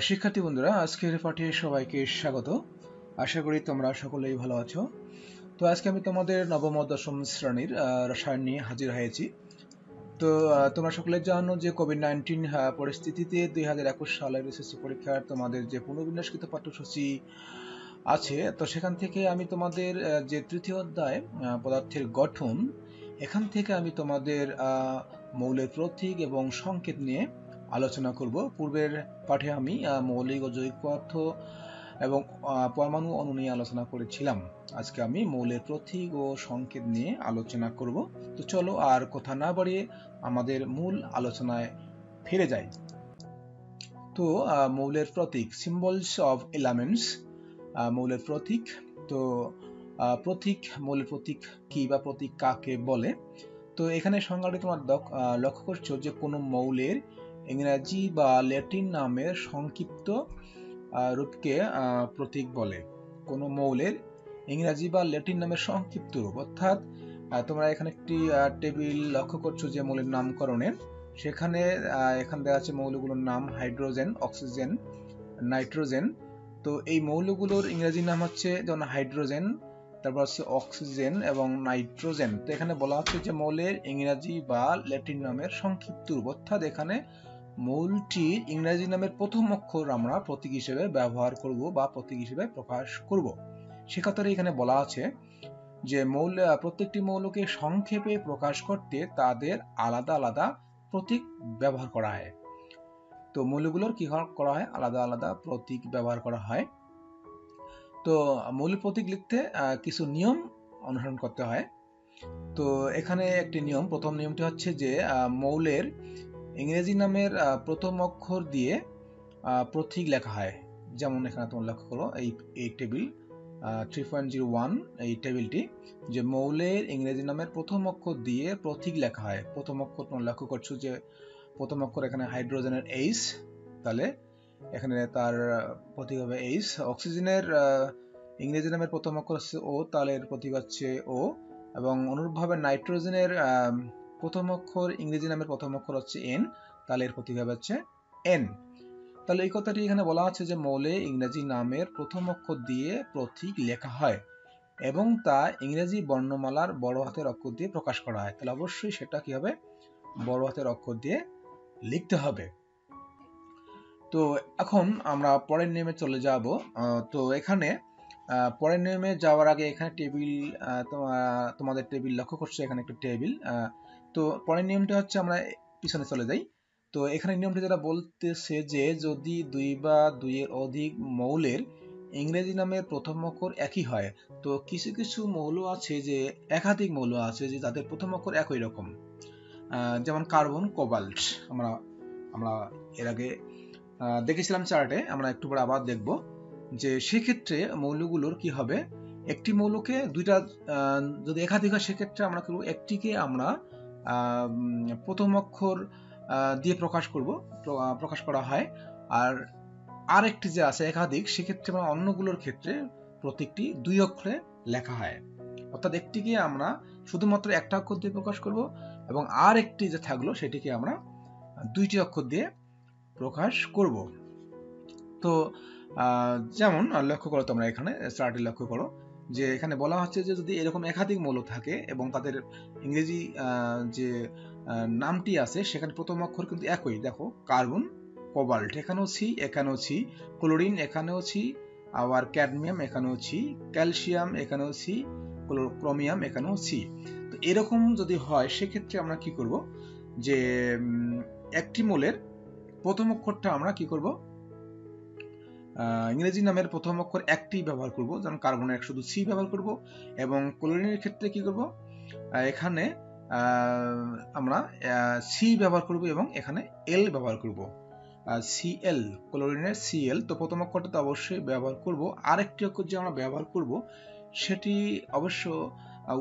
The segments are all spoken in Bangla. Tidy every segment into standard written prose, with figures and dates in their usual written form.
শিক্ষার্থী বন্ধুরা, আজকের পাঠে সবাইকে স্বাগত। আশা করি তোমরা সকলেই ভালো আছো। তো আজকে আমি তোমাদের নবম ও দশম শ্রেণীর রসায়ন নিয়ে হাজির হয়েছি। তো তোমরা সকলে জানো যে কোভিড-19 পরিস্থিতিতে 2021 সালের এসএসসি পরীক্ষার তোমাদের যে পুনর্বিন্যাসকৃত পাঠ্যসূচি আছে, তো সেখান থেকে আমি তোমাদের যে তৃতীয় অধ্যায় পদার্থের গঠন, এখান থেকে আমি তোমাদের মৌলের প্রতীক এবং সংকেত নিয়ে আলোচনা করব। পূর্বের পাঠে আমি মৌলিক ও যৌগিক পদার্থ এবং পরমাণু অণু নিয়ে আলোচনা করেছিলাম। আজকে আমি মৌলের প্রতীক ও সংকেত নিয়ে আলোচনা করব। তো চলো আর কথা না বাড়িয়ে আমাদের মূল আলোচনায় ফিরে যাই। তো মৌলের প্রতীক, সিম্বলস অফ এলিমেন্টস, মৌলের প্রতীক। তো প্রতীক, মৌলের প্রতীক কি বা প্রতীক কাকে বলে? তো এখানে সংজ্ঞাটি তোমার লক্ষ্য করছো যে কোনো মৌলের ইংরেজি বা ল্যাটিন নামের সংক্ষিপ্ত রূপকে প্রতীক বলে। কোনো মৌলের ইংরেজি বা ল্যাটিন নামের সংক্ষিপ্ত রূপ, অর্থাৎ তোমরা এখানে একটি টেবিল লক্ষ্য করছো যে মৌলের নামকরণের। সেখানে এখানে দেওয়া আছে মৌলগুলোর নাম হাইড্রোজেন, অক্সিজেন, নাইট্রোজেন। তো এই মৌলগুলোর ইংরেজি নাম হচ্ছে যেমন হাইড্রোজেন, তারপর হচ্ছে অক্সিজেন এবং নাইট্রোজেন। তো এখানে বলা হচ্ছে যে মৌলের ইংরেজি বা ল্যাটিন নামের সংক্ষিপ্ত রূপ, অর্থাৎ এখানে মৌলটির ইংরেজি নামের প্রথম অক্ষর আমরা প্রতীক হিসেবে ব্যবহার করব বা প্রতীক হিসেবে প্রকাশ করব। সেক্ষেত্রে এখানে বলা আছে যে প্রত্যেকটি মৌলকে সংক্ষেপে প্রকাশ করতে তাদের আলাদা আলাদা প্রতীক ব্যবহার করা হয়। তো মৌলগুলোর কি করা হয়? আলাদা আলাদা প্রতীক ব্যবহার করা হয়। তো মৌলিক প্রতীক লিখতে কিছু নিয়ম অনুসরণ করতে হয়। তো এখানে একটি নিয়ম, প্রথম নিয়মটি হচ্ছে যে মৌলের ইংরেজি নামের প্রথম অক্ষর দিয়ে প্রতীক লেখা হয়। যেমন এখানে তোমরা লক্ষ্য করো এই টেবিল 3.01, এই টেবিলটি যে মৌলের ইংরেজি নামের প্রথম অক্ষর দিয়ে প্রতীক লেখা হয়। প্রথম অক্ষর তোমরা লক্ষ্য করছো যে প্রথম অক্ষর এখানে হাইড্রোজেনের এইচ, তাহলে এখানে তার প্রতীক হবে এইচ। অক্সিজেনের ইংরেজি নামের প্রথম অক্ষর হচ্ছে ও, তাহলে এর প্রতীক হচ্ছে ও। এবং অনুরূপভাবে নাইট্রোজেনের প্রথম অক্ষর ইংরেজি নামের প্রথম অক্ষর হচ্ছে এন, তাহলে এর প্রতীক হবে হচ্ছে এন। তাহলে এই কথাটি এখানে বলা আছে যে মৌলে ইংরেজি নামের প্রথম অক্ষর দিয়ে প্রতীক লেখা হয় এবং তা ইংরেজি বর্ণমালার বড় হাতের অক্ষর দিয়ে প্রকাশ করা হয়। তাহলে অবশ্যই সেটা কি হবে? বড় হাতের অক্ষর দিয়ে লিখতে হবে। তো এখন আমরা পরের নিয়মে চলে যাব। তো এখানে পরের নিয়মে যাওয়ার আগে এখানে টেবিল, তোমাদের টেবিল লক্ষ্য করছো, এখানে একটা টেবিল। তো পরের নিয়মটা হচ্ছে, আমরা পিছনে চলে যাই। তো এখানে নিয়মটি যেটা বলতেছে যে যদি দুই বা দুইয়ের অধিক মৌলের ইংরেজি নামের প্রথম অক্ষর একই হয়, তো কিছু কিছু মৌল আছে যে একাধিক মৌল আছে যে তাদের প্রথম অক্ষর একই রকম, যেমন কার্বন, কোবাল্ট। আমরা এর আগে দেখেছিলাম চার্টে, আমরা একটু পরে আবার দেখব যে সেক্ষেত্রে মৌলগুলোর কি হবে। একটি মৌলকে দুইটা যদি একাধিক হয়, সেক্ষেত্রে আমরা করব একটিকে আমরা প্রথম অক্ষর দিয়ে প্রকাশ করা হয়, আর আরেকটি যে আছে একাধিক, সেক্ষেত্রে আমরা অন্যগুলোর ক্ষেত্রে প্রত্যেকটি দুই অক্ষরে লেখা হয়। অর্থাৎ একটিকে আমরা শুধুমাত্র একটা অক্ষর দিয়ে প্রকাশ করব এবং আর একটি যে থাকলো সেটিকে আমরা দুইটি অক্ষর দিয়ে প্রকাশ করব। তো যেমন লক্ষ্য করো, তোমরা এখানে চার্টে লক্ষ্য করো যে এখানে বলা হচ্ছে যে যদি এরকম একাধিক মৌল থাকে এবং তাদের ইংরেজি যে নামটি আছে সেখানে প্রথম অক্ষর কিন্তু একই। দেখো, কার্বন, কোবাল্ট এখানেও সি, এখানেও সি, ক্লোরিন এখানেও সি, আবার ক্যাডমিয়াম এখানেও সি, ক্যালসিয়াম এখানেও সি, ক্রোমিয়াম এখানেও সি। তো এরকম যদি হয়, সেক্ষেত্রে আমরা কি করব যে একটি মৌলের প্রথম অক্ষরটা আমরা কি করব, ইংরেজি নামের প্রথম অক্ষর একটি ব্যবহার করব, যেমন কার্বনের শুধু সি ব্যবহার করব। এবং ক্লোরিনের ক্ষেত্রে কি করব, এখানে আমরা সি ব্যবহার করব এবং এখানে এল ব্যবহার করব, সিএল, ক্লোরিনের সিএল। তো প্রথম অক্ষরটা তো অবশ্যই ব্যবহার করব। আরেকটি অক্ষর যে আমরা ব্যবহার করব সেটি অবশ্য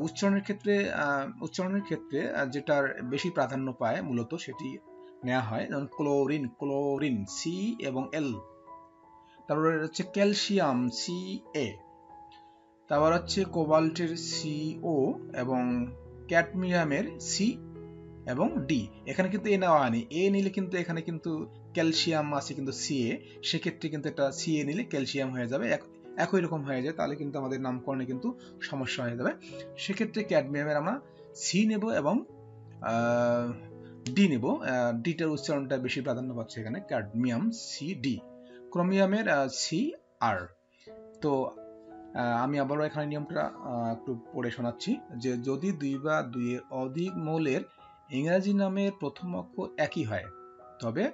উচ্চারণের ক্ষেত্রে যেটার বেশি প্রাধান্য পায় মূলত সেটি নেওয়া হয়, যেমন ক্লোরিন সি এবং এল। তারপরে হচ্ছে ক্যালসিয়াম সি-এ, তারপর হচ্ছে কোবাল্টের সি-ও এবং ক্যাডমিয়ামের সি এবং ডি। এখানে কিন্তু এ নেওয়া হয়নি, এ নিলে কিন্তু এখানে কিন্তু ক্যালসিয়াম আছে কিন্তু Ca, সেক্ষেত্রে কিন্তু একটা Ca নিলে ক্যালসিয়াম হয়ে যাবে, একই রকম হয়ে যায়, তাহলে কিন্তু আমাদের নামকরণে কিন্তু সমস্যা হয়ে যাবে। সেক্ষেত্রে ক্যাডমিয়ামের আমরা সি নেব এবং ডি নেব। ডিটার উচ্চারণটা বেশি প্রাধান্য পাচ্ছে এখানে, ক্যাডমিয়াম CD। ক্রোমিয়ামের CR। তো আমি আবারও এখানে নিয়মটা একটু পড়ে শোনাচ্ছি, যে যদি দুই বা দুইয়ের অধিক মৌলের ইংরেজি নামের প্রথম অক্ষর একই হয়, তবে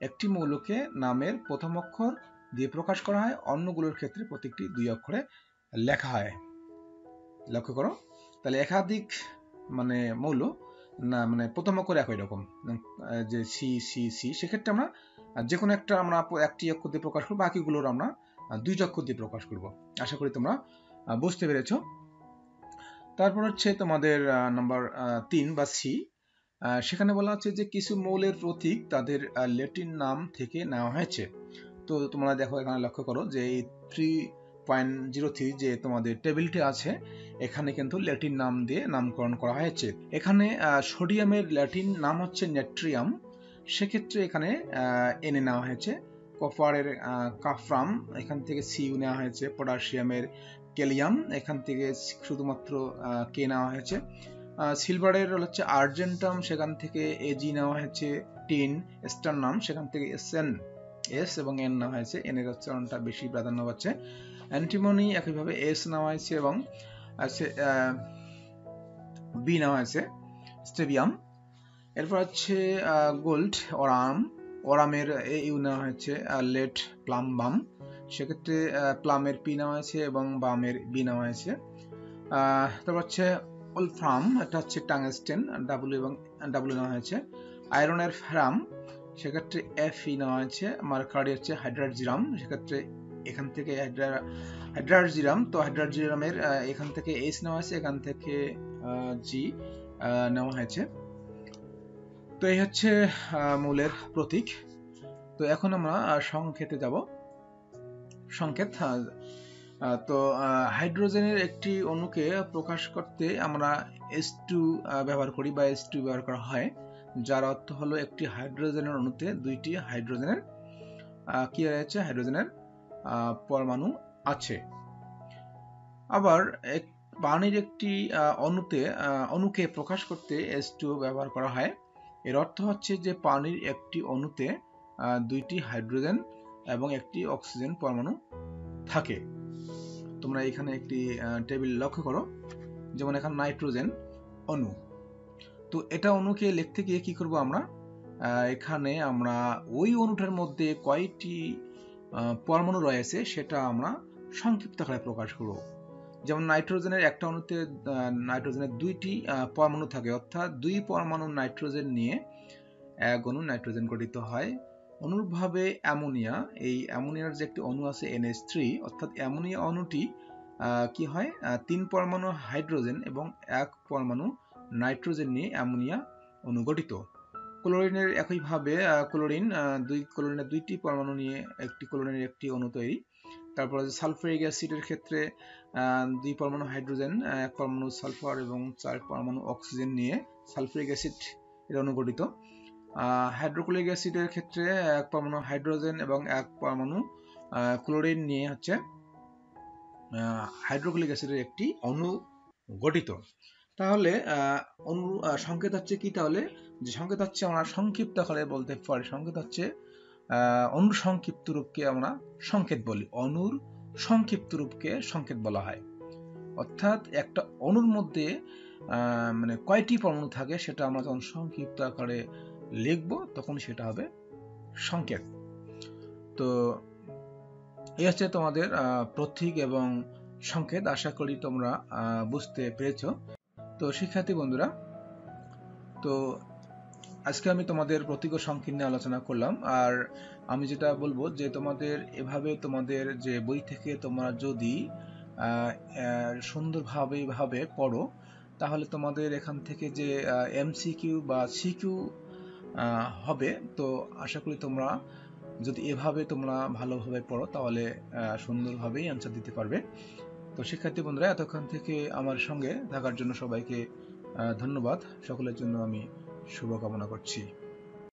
একটি মৌলকে নামের প্রথম অক্ষর দিয়ে প্রকাশ করা হয়, অন্যগুলোর ক্ষেত্রে প্রত্যেকটি দুই অক্ষরে লেখা হয়। লক্ষ্য করো, তাহলে একাধিক মানে মৌল না মানে প্রথম অক্ষর একই রকম, যে সি সি সি, সেক্ষেত্রে আমরা যে কোনো একটা আমরা একটি অক্ষর দিয়ে প্রকাশ করবো, বাকিগুলোর আমরা দুইটি অক্ষর দিয়ে প্রকাশ করব। আশা করি তোমরা বুঝতে পেরেছ। তারপর হচ্ছে তোমাদের নাম্বার 3 বা সি। সেখানে বলা হচ্ছে যে কিছু মৌলের প্রতীক তাদের ল্যাটিন নাম থেকে নেওয়া হয়েছে। তো তোমরা দেখো এখানে লক্ষ্য করো যে এই 3.03 যে তোমাদের টেবিলটি আছে, এখানে কিন্তু ল্যাটিন নাম দিয়ে নামকরণ করা হয়েছে। এখানে সোডিয়ামের ল্যাটিন নাম হচ্ছে নেট্রিয়াম, সেক্ষেত্রে এখানে এনে নেওয়া হয়েছে। কপারের কাফরাম, এখান থেকে সিউ নেওয়া হয়েছে। পটাশিয়ামের ক্যালিয়াম, এখান থেকে শুধুমাত্র কে নেওয়া হয়েছে। সিলভারের হচ্ছে আর্জেন্টাম, সেখান থেকে এজি নেওয়া হয়েছে। টিন স্টারনাম, সেখান থেকে এসএন এস এবং এন নেওয়া হয়েছে, এন এর উচ্চারণটা বেশি প্রাধান্য পাচ্ছে। অ্যান্টিমনি একইভাবে এস নেওয়া হয়েছে এবং বি নেওয়া হয়েছে, স্টেবিয়াম। এরপর হচ্ছে গোল্ড ওরামের ইউ নেওয়া হয়েছে। লেট প্লাম বাম, সেক্ষেত্রে প্লামের পি নেওয়া হয়েছে এবং বামের বি নেওয়া হয়েছে। তারপর হচ্ছে ওলফ্রাম, এটা হচ্ছে টাংস্টেন, ডাব্লিউ এবং ডাব্লিউ নেওয়া হয়েছে। আয়রনের ফেরাম, সেক্ষেত্রে এফ ই নেওয়া হয়েছে। মার্কারি হচ্ছে হাইড্রাজিরাম, সেক্ষেত্রে এখান থেকে হাইড্রাজিরাম, তো হাইড্রাজিরামের এখান থেকে এইচ নেওয়া হয়েছে, এখান থেকে জি নেওয়া হয়েছে। তো এই হচ্ছে মৌলের প্রতীক। তো এখন আমরা সংকেতে যাব। সংকেত, তো হাইড্রোজেনের একটি অণুকে প্রকাশ করতে আমরা H2 ব্যবহার করি বা H2 ব্যবহার করা হয়, যার অর্থ হলো একটি হাইড্রোজেনের অণুতে দুইটি হাইড্রোজেনের কি রয়েছে, হাইড্রোজেনের পরমাণু আছে। আবার পানির একটি অণুকে প্রকাশ করতে H2 ব্যবহার করা হয়, এর অর্থ হচ্ছে যে পানির একটি অণুতে দুইটি হাইড্রোজেন এবং একটি অক্সিজেন পরমাণু থাকে। তোমরা এখানে একটি টেবিল লক্ষ্য করো, যেমন এখানে নাইট্রোজেন অণু। তো এটা অণুকে লিখতে গিয়ে কি করব আমরা, এখানে আমরা ওই অণুটার মধ্যে কয়টি পরমাণু রয়েছে সেটা আমরা সংক্ষিপ্ত আকারে প্রকাশ করব। যেমন নাইট্রোজেনের একটা অণুতে নাইট্রোজেনের দুইটি পরমাণু থাকে, অর্থাৎ দুই পরমাণু নাইট্রোজেন নিয়ে এক অণু নাইট্রোজেন গঠিত হয়। অনুরূপভাবে অ্যামোনিয়া, এই অ্যামোনিয়ার যে একটি অণু আছে NH3, অর্থাৎ অ্যামোনিয়া অণুটি কি হয়, তিন পরমাণু হাইড্রোজেন এবং এক পরমাণু নাইট্রোজেন নিয়ে অ্যামোনিয়া অণু গঠিত। ক্লোরিনের একইভাবে ক্লোরিনের দুইটি পরমাণু নিয়ে একটি ক্লোরিনের একটি অণু তৈরি। তারপর সালফারিক অ্যাসিডের ক্ষেত্রে দুই পরমাণু হাইড্রোজেন, এক পরমাণু সালফার এবং চার পরমাণু অক্সিজেন নিয়ে সালফারিক অ্যাসিড এর অণু গঠিত। হাইড্রোক্লোরিক অ্যাসিডের ক্ষেত্রে এক পরমাণু হাইড্রোজেন এবং এক পরমাণু ক্লোরিন নিয়ে হচ্ছে হাইড্রোক্লোরিক অ্যাসিডের একটি অণু গঠিত। তাহলে অণু সংকেত হচ্ছে কি, তাহলে যে সংকেত হচ্ছে আমরা সংক্ষিপ্ত আকারে বলতে পারি, সংকেত হচ্ছে অণুর সংক্ষিপ্ত রূপকে আমরা সংকেত বলি, অণুর সংক্ষিপ্ত রূপকে সংকেত বলা হয়। অর্থাৎ একটা অণুর মধ্যে মানে কয়টি পরমাণু থাকে সেটা আমরা যখন সংক্ষিপ্ত আকারে লিখব তখন সেটা হবে সংকেত। তো এই হচ্ছে তোমাদের প্রতীক এবং সংকেত। আশা করি তোমরা বুঝতে পেরেছ। তো শিক্ষার্থী বন্ধুরা, তো আজকে আমি তোমাদের প্রতীক ও সংকেত নিয়ে আলোচনা করলাম। আর আমি যেটা বলবো যে তোমাদের এভাবে তোমাদের যে বই থেকে তোমরা যদি সুন্দরভাবে পড়ো, তাহলে তোমাদের এখান থেকে যে MCQ বা CQ হবে। তো আশা করি তোমরা যদি এভাবে তোমরা ভালোভাবে পড়ো তাহলে সুন্দরভাবেই অ্যান্সার দিতে পারবে। তো শিক্ষার্থী বন্ধুরা, এতক্ষণ থেকে আমার সঙ্গে থাকার জন্য সবাইকে ধন্যবাদ। সকলের জন্য আমি শুভকামনা করছি।